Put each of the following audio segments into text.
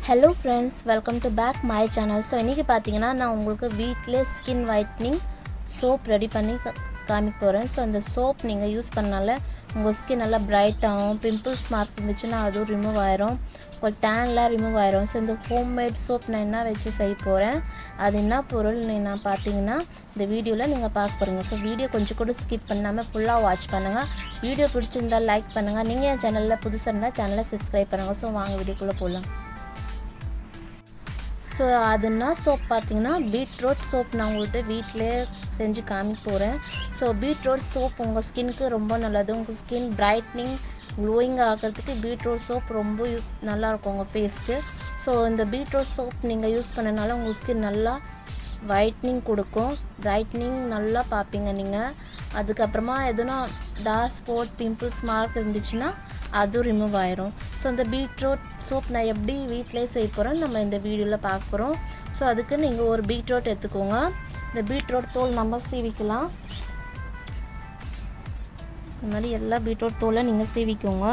Hello friends, welcome to back my channel. So இன்னைக்கு பாத்தீங்கன்னா நான் உங்களுக்கு வீட்ல ஸ்கின் whitening soap ரெடி பண்ணி காமிக்க போறேன். So அந்த soap நீங்க யூஸ் பண்ணனால உங்க ஸ்கின் நல்லா பிரைட் ஆகும். pimples mark இருந்துச்சுனா அது ரிமூவ் ஆயிரும். உங்க tanலாம் ரிமூவ் ஆயிரும். So இந்த ஹோம்மேட் soap நான் என்ன வெச்சு செய்ய போறேன், அது என்ன பொருள் நான் பாத்தீங்கன்னா இந்த வீடியோல நீங்க பார்க்க போறீங்க. So வீடியோ கொஞ்சம் கூட ஸ்கிப் பண்ணாம ஃபுல்லா வாட்ச் பண்ணுங்க. வீடியோ பிடிச்சிருந்தா லைக் பண்ணுங்க. நீங்க என் சேனல்ல புதுசா இருந்தா சேனலை சப்ஸ்கிரைப் பண்ணுங்க. So வாங்க வீடியோக்குள்ள போலாம். ஸோ அதுனா சோப் பார்த்தீங்கன்னா பீட்ரூட் சோப் நான் உங்கள்கிட்ட வீட்டிலே செஞ்சு காமிக்க போகிறேன். ஸோ பீட்ரூட் சோப் உங்கள் ஸ்கின்னுக்கு ரொம்ப நல்லது. உங்கள் ஸ்கின் பிரைட்னிங் க்ளோயிங் ஆகிறதுக்கு பீட்ரூட் சோப் ரொம்ப நல்லாயிருக்கும் உங்கள் ஃபேஸ்க்கு. ஸோ இந்த பீட்ரூட் சோப் நீங்கள் யூஸ் பண்ணனால உங்கள் ஸ்கின் நல்லா ஒயிட்னிங் கொடுக்கும், பிரைட்னிங் நல்லா பார்ப்பீங்க நீங்கள். அதுக்கப்புறமா எதுனா டார்க் ஸ்பாட் பிம்பிள்ஸ் மார்க் இருந்துச்சுன்னா அது ரிமூவ் ஆயிரும். ஸோ இந்த பீட்ரூட் சோப் நான் எப்படி வீட்டிலே செய்ய போகிறேன் நம்ம இந்த வீடியோவில் பார்க்க போகிறோம். ஸோ அதுக்கு நீங்கள் ஒரு பீட்ரூட் எடுத்துக்கோங்க. இந்த பீட்ரூட் தோல் நம்ம சீவிக்கலாம். இந்த மாதிரி எல்லா பீட்ரூட் தோலை நீங்கள் சீவிக்கோங்க.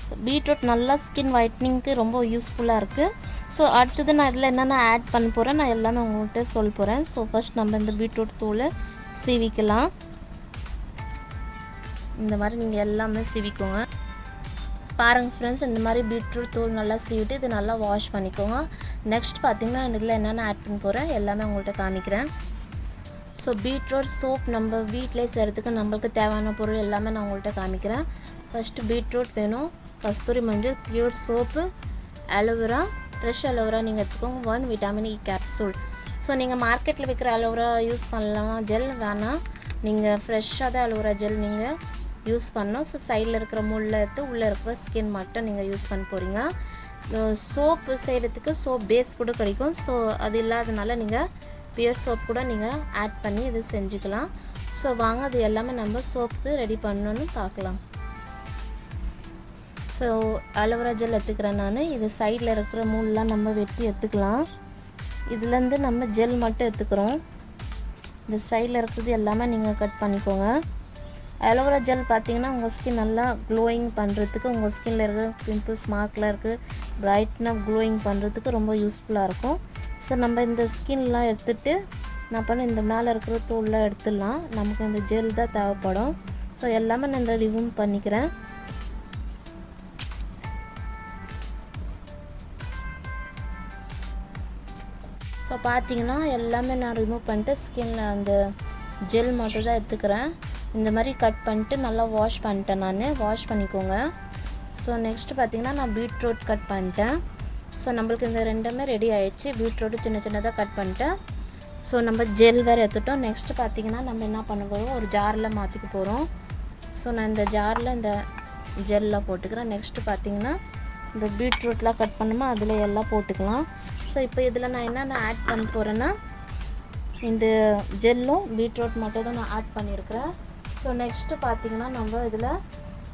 ஸோ பீட்ரூட் நல்லா ஸ்கின் ஒயிட்னிங்க்கு ரொம்ப யூஸ்ஃபுல்லாக இருக்குது. ஸோ அடுத்தது நான் இதில் என்னென்ன ஆட் பண்ண போகிறேன் நான் எல்லாமே உங்கள்கிட்ட சொல்ல போகிறேன். ஸோ ஃபஸ்ட் நம்ம இந்த பீட்ரூட் தோலை சீவிக்கலாம். இந்த மாதிரி நீங்கள் எல்லாமே சீவிக்கோங்க. பாருங்கள் ஃப்ரெண்ட்ஸ், இந்த மாதிரி பீட்ரூட் தூள் நல்லா சீவிட்டு இது நல்லா வாஷ் பண்ணிக்கோங்க. நெக்ஸ்ட் பார்த்திங்கன்னா இதில் என்னென்ன ஆட் பண்ண போகிறேன் எல்லாமே உங்கள்கிட்ட காமிக்கிறேன். ஸோ பீட்ரூட் சோப் நம்ம வீட்டிலே செய்கிறதுக்கு நம்மளுக்கு தேவையான பொருள் எல்லாமே நான் உங்கள்கிட்ட காமிக்கிறேன். ஃபஸ்ட்டு பீட்ரூட் வேணும், கஸ்தூரி மஞ்சள், pure soap, aloe vera, fresh aloe vera நீங்கள் எடுத்துக்கோங்க, 1 விட்டமின் இ கேப்சூல். ஸோ நீங்கள் மார்க்கெட்டில் விற்கிற அலோவேரா யூஸ் பண்ணலாமா, ஜெல் வேணாம், நீங்கள் ஃப்ரெஷ்ஷாக தான் அலோவேரா ஜெல் நீங்கள் யூஸ் பண்ணோம். ஸோ சைடில் இருக்கிற முள்ளை எடுத்து உள்ளே இருக்கிற ஸ்கின் மட்டும் நீங்கள் யூஸ் பண்ண போகிறீங்க. சோப்பு செய்கிறதுக்கு சோப் பேஸ் கூட கிடைக்கும். ஸோ அது இல்லாதனால நீங்கள் பியர் சோப் கூட நீங்கள் ஆட் பண்ணி இது செஞ்சுக்கலாம். ஸோ வாங்க அது எல்லாமே நம்ம சோப்புக்கு ரெடி பண்ணணுன்னு பார்க்கலாம். ஸோ அலோவேரா ஜெல் எடுத்துக்கிறேன் நான். இது சைடில் இருக்கிற முள்ளெலாம் நம்ம வெட்டி எடுத்துக்கலாம். இதுலேருந்து நம்ம ஜெல் மட்டும் எடுத்துக்கிறோம். இந்த சைடில் இருக்கிறது எல்லாமே நீங்கள் கட் பண்ணிக்கோங்க. அலோவேரா ஜெல் பார்த்தீங்கன்னா உங்கள் ஸ்கின் நல்லா க்ளோயிங் பண்ணுறதுக்கு, உங்கள் ஸ்கின்னில் இருக்கிற பிம்பிள்ஸ் மார்க்கில் இருக்குது பிரைட்னாக க்ளோயிங் பண்ணுறதுக்கு ரொம்ப யூஸ்ஃபுல்லாக இருக்கும். ஸோ நம்ம இந்த ஸ்கின்லாம் எடுத்துகிட்டு நான் பண்ண இந்த மேலே இருக்கிற தோல்லாம் எடுத்துடலாம். நமக்கு இந்த ஜெல் தான் தேவைப்படும். ஸோ எல்லாமே நான் இந்த ரிமூவ் பண்ணிக்கிறேன். ஸோ பார்த்தீங்கன்னா எல்லாமே நான் ரிமூவ் பண்ணிட்டு ஸ்கின்னில் அந்த ஜெல் மட்டும் தான் எடுத்துக்கிறேன். இந்த மாதிரி கட் பண்ணிட்டு நல்லா வாஷ் பண்ணிட்டேன் நான். வாஷ் பண்ணிக்கோங்க. ஸோ நெக்ஸ்ட்டு பார்த்திங்கன்னா நான் பீட்ரூட் கட் பண்ணிட்டேன். ஸோ நம்மளுக்கு இந்த ரெண்டுமே ரெடி ஆகிடுச்சு. பீட்ரூட்டு சின்ன சின்னதாக கட் பண்ணிட்டேன். ஸோ நம்ம ஜெல் வேறு எடுத்துட்டோம். நெக்ஸ்ட்டு பார்த்திங்கன்னா நம்ம என்ன பண்ண போகிறோம், ஒரு ஜாரில் மாற்றிக்க போகிறோம். ஸோ நான் இந்த ஜாரில் இந்த ஜெல்லாம் போட்டுக்கிறேன். நெக்ஸ்ட்டு பார்த்திங்கன்னா இந்த பீட்ரூட்லாம் கட் பண்ணுமோ அதில் எல்லாம் போட்டுக்கலாம். ஸோ இப்போ இதில் நான் என்னென்ன ஆட் பண்ண போகிறேன்னா இந்த ஜெல்லும் பீட்ரூட் மட்டும் தான் நான் ஆட் பண்ணியிருக்கிறேன். ஸோ நெக்ஸ்ட்டு பார்த்திங்கன்னா நம்ம இதில்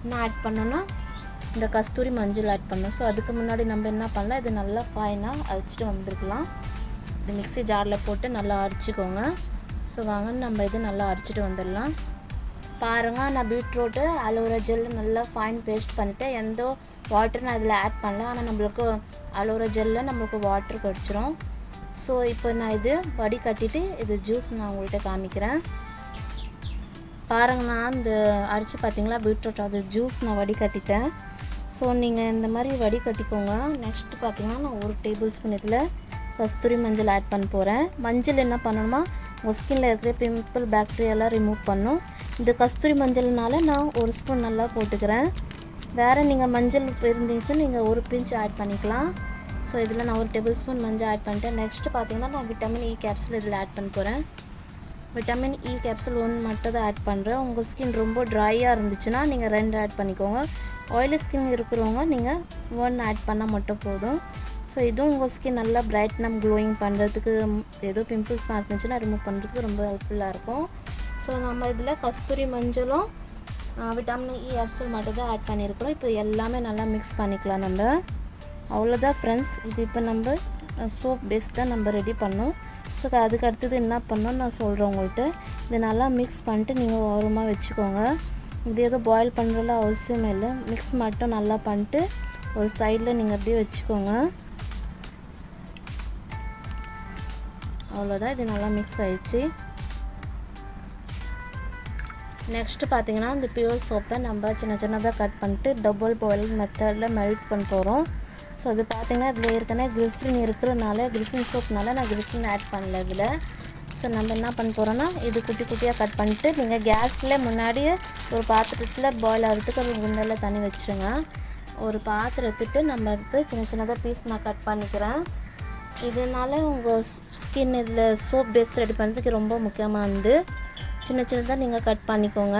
என்ன ஆட் பண்ணோன்னா இந்த கஸ்தூரி மஞ்சள் ஆட் பண்ணோம். ஸோ அதுக்கு முன்னாடி நம்ம என்ன பண்ணலாம், இது நல்லா ஃபைனாக அரைச்சிட்டு வந்துருக்கலாம். இது மிக்ஸி ஜாரில் போட்டு நல்லா அரைச்சிக்கோங்க. ஸோ வாங்க நம்ம இது நல்லா அரைச்சிட்டு வந்துடலாம். பாருங்கள், நான் பீட்ரூட்டு அலோவேரா ஜெல் நல்லா ஃபைன் பேஸ்ட் பண்ணிவிட்டு எந்த வாட்டர் நான் இதில் ஆட் பண்ணல. ஆனால் நம்மளுக்கு அலோவேரா ஜெல்லில் நம்மளுக்கு வாட்டர் கிடச்சிரும். ஸோ இப்போ நான் இது வடிகட்டிட்டு இது ஜூஸ் நான் உங்கள்கிட்ட காமிக்கிறேன். பாருங்கள், நான் இந்த அடித்து பார்த்தீங்களா பீட்ரூட் அது ஜூஸ் நான் வடிகட்டிட்டேன். ஸோ நீங்கள் இந்த மாதிரி வடிகட்டிக்கோங்க. நெக்ஸ்ட்டு பார்த்தீங்கன்னா நான் 1 டேபிள் ஸ்பூன் இதில் கஸ்தூரி மஞ்சள் ஆட் பண்ண போகிறேன். மஞ்சள் என்ன பண்ணணுமா, உங்கள் ஸ்கின்னில் இருக்கிற பிம்பிள் பாக்டீரியாலாம் ரிமூவ் பண்ணும். இந்த கஸ்தூரி மஞ்சள்னால நான் 1 ஸ்பூன் நல்லா போட்டுக்கிறேன். வேறு நீங்கள் மஞ்சள் இருந்துச்சுன்னு நீங்கள் 1 பிஞ்ச் ஆட் பண்ணிக்கலாம். ஸோ இதில் நான் 1 டேபிள் ஸ்பூன் மஞ்சள் ஆட் பண்ணிட்டேன். நெக்ஸ்ட்டு பார்த்தீங்கன்னா நான் விட்டமின் இ கேப்சூல் இதில் ஆட் பண்ண போகிறேன். விட்டமின் இ கேப்சூல் 1 மட்டும் தான் ஆட் பண்ணுறேன். உங்கள் ஸ்கின் ரொம்ப ட்ரையாக இருந்துச்சுன்னா நீங்கள் 2 ஆட் பண்ணிக்கோங்க. ஆயிலி ஸ்கின் இருக்கிறவங்க நீங்கள் 1 ஆட் பண்ணால் மட்டும் போதும். ஸோ இதுவும் உங்கள் ஸ்கின் நல்லா பிரைட்னம் க்ளோயிங் பண்ணுறதுக்கு, ஏதோ பிம்பிள்ஸ் இருந்துச்சுன்னா ரிமூவ் பண்ணுறதுக்கு ரொம்ப ஹெல்ப்ஃபுல்லாக இருக்கும். ஸோ நம்ம இதில் கஸ்தூரி மஞ்சளும் விட்டமின் இ கேப்சூல் மட்டும் தான் ஆட் பண்ணியிருக்கிறோம். இப்போ எல்லாமே நல்லா மிக்ஸ் பண்ணிக்கலாம் நம்ம. அவ்வளோதான் ஃப்ரெண்ட்ஸ். இது இப்போ நம்ம சோப் பேஸ் தான் நம்ம ரெடி பண்ணோம். ஸோ அதுக்கு அடுத்தது என்ன பண்ணோன்னு நான் சொல்கிறேன் உங்கள்கிட்ட. இது நல்லா மிக்ஸ் பண்ணிட்டு நீங்கள் ஓரமாக வச்சுக்கோங்க. இது எதுவும் பாயில் பண்ணுறதுலாம் அவசியமே இல்லை. மிக்ஸ் மட்டும் நல்லா பண்ணிட்டு ஒரு சைடில் நீங்கள் அப்படியே வச்சுக்கோங்க. அவ்வளோதான், இது நல்லா மிக்ஸ் ஆயிடுச்சு. நெக்ஸ்ட்டு பார்த்தீங்கன்னா இந்த பியூர் சோப்பை நம்ம சின்ன சின்னதாக கட் பண்ணிட்டு டபுள் பாயில் மெத்தடில் மெல்ட் பண்ண போகிறோம். ஸோ அது பார்த்திங்கன்னா இதில் ஏற்கனவே கிளிசரின் இருக்கிறனால கிளிசரின் சோப்னால நான் கிளிசரின் ஆட் பண்ணல இதில். ஸோ நம்ம என்ன பண்ண போகிறோன்னா இது குட்டி குட்டியாக கட் பண்ணிட்டு நீங்கள் கேஸில் முன்னாடியே ஒரு பாத்திரத்தில் பாயில் ஆகிறதுக்கு ஒரு குண்டலில் தண்ணி வச்சுருங்க. ஒரு பாத்திரத்துட்டு நம்ம எடுத்து சின்ன சின்னதாக பீஸ் நான் கட் பண்ணிக்கிறேன். இதனால் உங்கள் ஸ்கின் இதில் சோப் பேஸ் ரெடி பண்ணுறதுக்கு ரொம்ப முக்கியமாக வந்து சின்ன சின்னதாக நீங்கள் கட் பண்ணிக்கோங்க.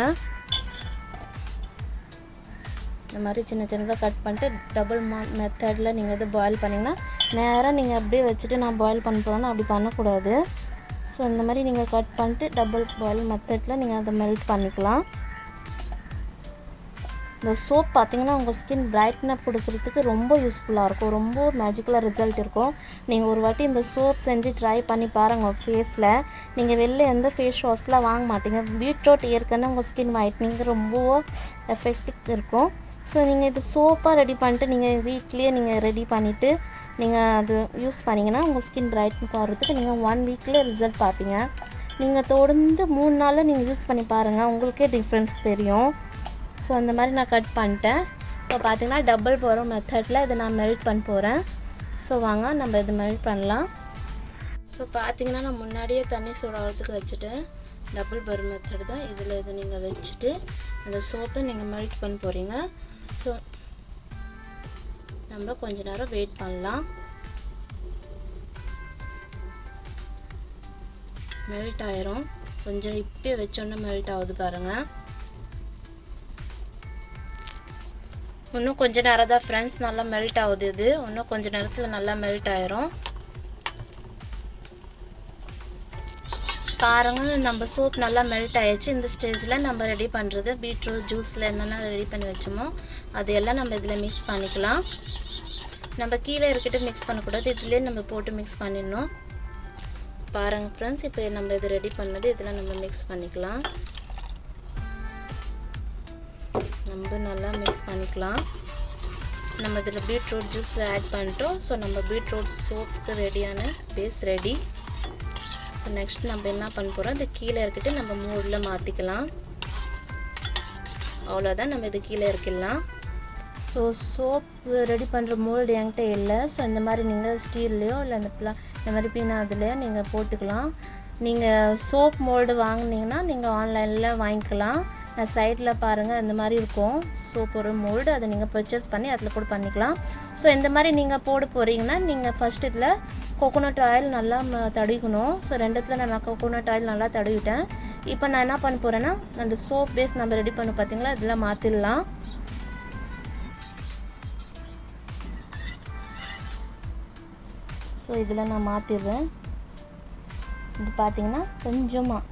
இந்த மாதிரி சின்ன சின்னதாக கட் பண்ணிட்டு டபுள் மெத்தடில் நீங்கள் இது பாயில் பண்ணிங்கன்னா நேராக நீங்கள் அப்படியே வச்சுட்டு நான் பாயில் பண்ண போகிறேன்னா அப்படி பண்ணக்கூடாது. ஸோ இந்த மாதிரி நீங்கள் கட் பண்ணிட்டு டபுள் பாயில் மெத்தடில் நீங்கள் அதை மெல்ட் பண்ணிக்கலாம். இந்த சோப் பார்த்திங்கன்னா உங்கள் ஸ்கின் பிரைட்னப் கொடுக்குறதுக்கு ரொம்ப யூஸ்ஃபுல்லாக இருக்கும், ரொம்ப மேஜிக்கலாக ரிசல்ட் இருக்கும். நீங்கள் ஒரு வாட்டி இந்த சோப் செஞ்சு ட்ரை பண்ணி பாருங்கள் ஃபேஸில். நீங்கள் வெளில எந்த ஃபேஸ் வாஷ்லாம் வாங்க மாட்டீங்க. பீட்ரூட் ஏற்கனவே உங்கள் ஸ்கின் ஒயிட்னிங் ரொம்ப எஃபெக்டிவ் இருக்கும். ஸோ நீங்கள் இது சோப்பாக ரெடி பண்ணிட்டு நீங்கள் வீட்லேயே நீங்கள் ரெடி பண்ணிவிட்டு நீங்கள் அது யூஸ் பண்ணிங்கன்னா உங்கள் ஸ்கின் பிரைட்னிங் ஆகிறதுக்கு நீங்கள் 1 வீக்கில் ரிசல்ட் பார்ப்பீங்க. நீங்கள் தொடர்ந்து 3 நாளில் நீங்கள் யூஸ் பண்ணி பாருங்கள், உங்களுக்கே டிஃப்ரென்ஸ் தெரியும். ஸோ அந்த மாதிரி நான் கட் பண்ணிட்டேன். இப்போ பார்த்திங்கன்னா டபுள் பாயில் மெத்தடில் இதை நான் மெல்ட் பண்ண போகிறேன். ஸோ வாங்க நம்ம இது மெல்ட் பண்ணலாம். ஸோ பார்த்திங்கன்னா நான் முன்னாடியே தண்ணி சூடாகிறதுக்கு வச்சுட்டேன். டபுள் பாயில் மெத்தட் தான் இதில் இதை நீங்கள் வச்சுட்டு அந்த சோப்பை நீங்கள் மெல்ட் பண்ண போகிறீங்க. ஸோ நம்ம கொஞ்ச நேரம் வெயிட் பண்ணலாம். மெல்ட் ஆயிரும், கொஞ்சம் இப்போயே வச்சோன்னே மெல்ட் ஆகுது பாருங்கள். இன்னும் கொஞ்ச நேரம் தான் ஃப்ரெண்ட்ஸ், நல்லா மெல்ட் ஆகுது. இது இன்னும் கொஞ்ச நேரத்தில் நல்லா மெல்ட் ஆயிரும் பாருங்கள். நம்ம சோப் நல்லா மெல்ட் ஆயிடுச்சு. இந்த ஸ்டேஜில் நம்ம ரெடி பண்ணுறது பீட்ரூட் ஜூஸில் என்னென்ன ரெடி பண்ணி வச்சோமோ அதையெல்லாம் நம்ம இதில் மிக்ஸ் பண்ணிக்கலாம். நம்ம கீழே இருக்கிட்டு மிக்ஸ் பண்ணக்கூடாது, இதிலே நம்ம போட்டு மிக்ஸ் பண்ணிடணும். பாருங்கள் ஃப்ரெண்ட்ஸ், இப்போ நம்ம இது ரெடி பண்ணது இதில் நம்ம மிக்ஸ் பண்ணிக்கலாம். நம்ம நல்லா மிக்ஸ் பண்ணிக்கலாம். நம்ம இதில் பீட்ரூட் ஜூஸ் ஆட் பண்ணிட்டோம். ஸோ நம்ம பீட்ரூட் சோப்புக்கு ரெடியான பேஸ் ரெடி. ஸோ நெக்ஸ்ட் நம்ம என்ன பண்ண போகிறோம், இது கீழே இருக்கிட்டு நம்ம மூடில் மாற்றிக்கலாம். அவ்வளோதான், நம்ம இது கீழே இருக்கலாம். ஸோ சோப் ரெடி பண்ணுற மோல்டு என்கிட்ட இல்லை. ஸோ இந்த மாதிரி நீங்கள் ஸ்டீல்லையோ இல்லை இந்த மாதிரி பீனா அதுலேயோ நீங்கள் போட்டுக்கலாம். நீங்கள் சோப் மோல்டு வாங்கினீங்கன்னா நீங்கள் ஆன்லைனில் வாங்கிக்கலாம். நான் சைடில் பாருங்கள் இந்த மாதிரி இருக்கும் சோப் ஒரு மோல்டு, அதை நீங்கள் பர்ச்சேஸ் பண்ணி அதில் கூட பண்ணிக்கலாம். ஸோ இந்த மாதிரி நீங்கள் போட போகிறீங்கன்னா நீங்கள் ஃபஸ்ட் இதில் கோகோனட் ஆயில் நல்லா தடவிக்கணும். ஸோ ரெண்டுத்தில் நான் கோகோனட் ஆயில் நல்லா தடவிட்டேன். இப்போ நான் என்ன பண்ண போகிறேன்னா அந்த சோப் பேஸ் நம்ம ரெடி பண்ண பார்த்தீங்களா இதில் மாற்றிடலாம். ஸோ இதில் நான் மாற்றிடுறேன். இது பார்த்திங்கன்னா கொஞ்சமாக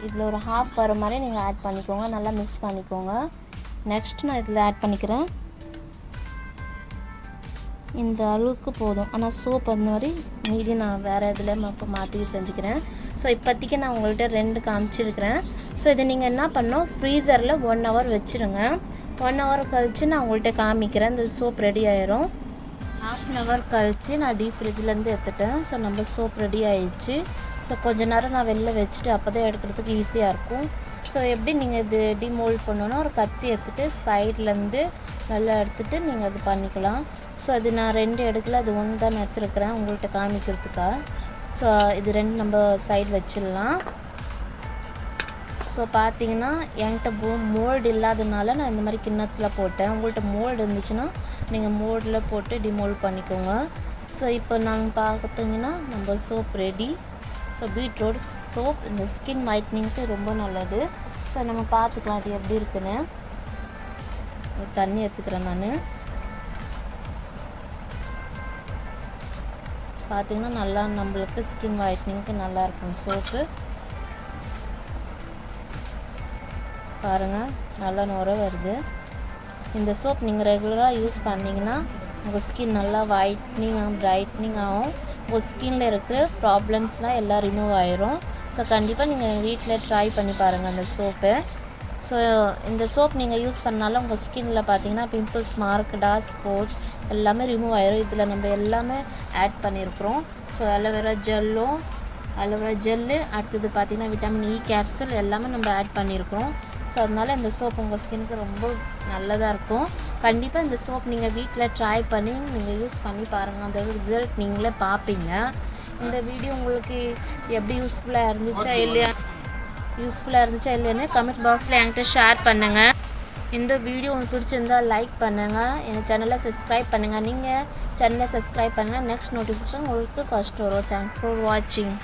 இதில் ஒரு ஹாஃப் வர மாதிரி நீங்கள் ஆட் பண்ணிக்கோங்க, நல்லா மிக்ஸ் பண்ணிக்கோங்க. நெக்ஸ்ட் நான் இதில் ஆட் பண்ணிக்கிறேன். இந்த அளவுக்கு போதும், ஆனால் சோப் அந்த மாதிரி மீதி நான் வேறு இதில் இப்போ மாற்றி செஞ்சுக்கிறேன். ஸோ இப்போதைக்கு நான் உங்கள்கிட்ட 2 காமிச்சிருக்கிறேன். ஸோ இதை நீங்கள் என்ன பண்ணணும், ஃப்ரீசரில் 1 hour வச்சுருங்க. 1 hour கழித்து நான் உங்கள்கிட்ட காமிக்கிறேன். இந்த சோப் ரெடி ஆயிரும். ½ an hour கழித்து நான் டீப் ஃப்ரிட்ஜிலேருந்து எடுத்துட்டேன். ஸோ நம்ம சோப் ரெடி ஆயிடுச்சு. ஸோ கொஞ்ச நேரம் நான் வெளில வச்சுட்டு அப்போ தான் எடுக்கிறதுக்கு ஈஸியாக இருக்கும். ஸோ எப்படி நீங்கள் இது டிமோல்ட் பண்ணணுன்னா ஒரு கத்தி எடுத்துகிட்டு சைட்லேருந்து நல்லா எடுத்துகிட்டு நீங்கள் அது பண்ணிக்கலாம். ஸோ அது நான் 2 எடுக்கல, அது 1 தான் எடுத்துருக்கிறேன் உங்கள்கிட்ட காமிக்கிறதுக்காக. ஸோ இது 2 நம்ம சைடு வச்சிடலாம். ஸோ பார்த்தீங்கன்னா என்கிட்ட மோல்டு இல்லாதனால நான் இந்த மாதிரி கிண்ணத்தில் போட்டேன். உங்கள்கிட்ட மோல்டு இருந்துச்சுன்னா நீங்கள் மோல்டில் போட்டு டிமோல்ட் பண்ணிக்கோங்க. ஸோ இப்போ நாங்கள் பார்த்தீங்கன்னா நம்ம soap ready. So beetroot soap இந்த ஸ்கின் ஒயிட்னிங்க்கு ரொம்ப நல்லது. ஸோ நம்ம பார்த்துக்கலாம் அது எப்படி இருக்குன்னு. தண்ணி எடுத்துக்கிறேன் நான். பார்த்திங்கன்னா நல்லா நம்மளுக்கு ஸ்கின் ஒயிட்னிங்க்கு நல்லாயிருக்கும் சோப்பு. பாருங்கள் நல்லா நுர வருது. இந்த சோப் நீங்கள் ரெகுலராக யூஸ் பண்ணிங்கன்னா உங்கள் ஸ்கின் நல்லா ஒயிட்னிங் பிரைட்னிங் ஆகும். உங்கள் ஸ்கின்னில் இருக்கிற ப்ராப்ளம்ஸ்லாம் எல்லாம் ரிமூவ் ஆயிரும். ஸோ கண்டிப்பாக நீங்கள் வீட்டில் ட்ரை பண்ணி பாருங்கள் அந்த சோப்பை. ஸோ இந்த சோப் நீங்கள் யூஸ் பண்ணாலும் உங்கள் ஸ்கின்னில் பார்த்தீங்கன்னா பிம்பிள்ஸ், மார்க், டார்க் ஸ்பாட்ஸ் எல்லாமே ரிமூவ் ஆயிரும். இதில் நம்ம எல்லாமே ஆட் பண்ணியிருக்கிறோம். ஸோ அலோவேரா ஜெல்லு அடுத்தது பார்த்திங்கன்னா விட்டமின் இ கேப்சூல் எல்லாமே நம்ம ஆட் பண்ணியிருக்கிறோம். ஸோ அதனால் இந்த சோப் உங்கள் ஸ்கின்னுக்கு ரொம்ப நல்லதாக இருக்கும். கண்டிப்பாக இந்த சோப் நீங்கள் வீட்டில் ட்ரை பண்ணி நீங்கள் யூஸ் பண்ணி பாருங்கள். அந்த ரிசல்ட் நீங்களே பார்ப்பீங்க. இந்த வீடியோ உங்களுக்கு எப்படி யூஸ்ஃபுல்லாக இருந்துச்சா இல்லையான்னு கமெண்ட் பாக்ஸில் என்கிட்ட ஷேர் பண்ணுங்கள். இந்த வீடியோ உங்களுக்கு பிடிச்சிருந்தால் லைக் பண்ணுங்கள். என் சேனலை சப்ஸ்கிரைப் பண்ணுங்கள். நீங்கள் சேனலை சப்ஸ்கிரைப் பண்ணுங்கள். நெக்ஸ்ட் நோட்டிஃபிகேஷன் உங்களுக்கு ஃபர்ஸ்ட் வரும். தேங்க்ஸ் ஃபார் வாட்சிங்.